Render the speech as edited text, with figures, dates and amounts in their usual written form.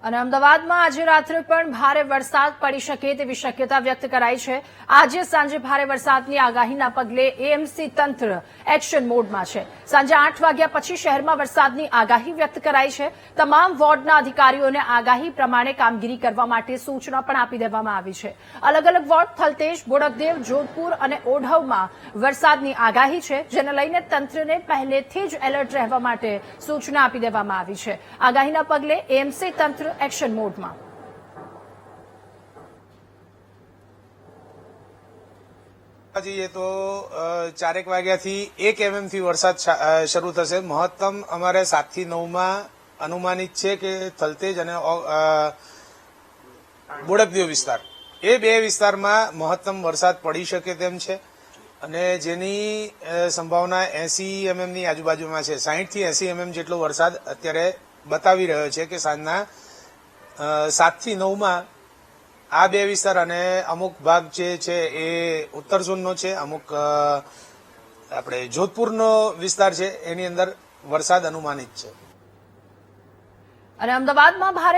અને અમદાવાદમાં આજે રાત્રે પણ ભારે વરસાદ પડી શકે તેવી શક્યતા વ્યક્ત કરાઈ છે। આજે સાંજે ભારે વરસાદની આગાહીના પગલે એએમસી તંત્ર એક્શન મોડમાં છે। સાંજે 8 વાગ્યા પછી શહેરમાં વરસાદની આગાહી વ્યક્ત કરાઈ છે। તમામ વોર્ડના અધિકારીઓને આગાહી પ્રમાણે કામગીરી કરવા માટે સૂચના પણ આપી દેવામાં આવી છે। અલગ અલગ વોર્ડ થલતેજ, બોડકદેવ, જોધપુર અને ઓઢવમાં વરસાદની આગાહી છે, જેને લઈને તંત્રને પહેલેથી જ એલર્ટ રહેવા માટે સૂચના આપી દેવામાં આવી છે। આગાહીના પગલે એએમસી તંત્ર एक्शन मोड में જઈએ તો 4 વાગ્યાથી 1 mm થી વરસાદ શરૂ થશે। મહત્તમ અમારે 7 થી 9 માં અનુમાનિત છે કે થલતેજ અને બોડકદેવ વિસ્તાર એ બે વિસ્તારમાં મહત્તમ વરસાદ પડી શકે તેમ છે અને જેની સંભાવના 80 mm ની આજુબાજુમાં છે। 60 થી 80 mm જેટલો વરસાદ અત્યારે બતાવી રહ્યો છે કે સાંજના 7 થી 9 માં આ બે વિસ્તાર અને અમુક ભાગ જે છે એ ઉત્તર ઝોનનો છે, અમુક આપણે જોધપુરનો વિસ્તાર છે, એની અંદર વરસાદ અનુમાનિત છે। અને અમદાવાદમાં ભારે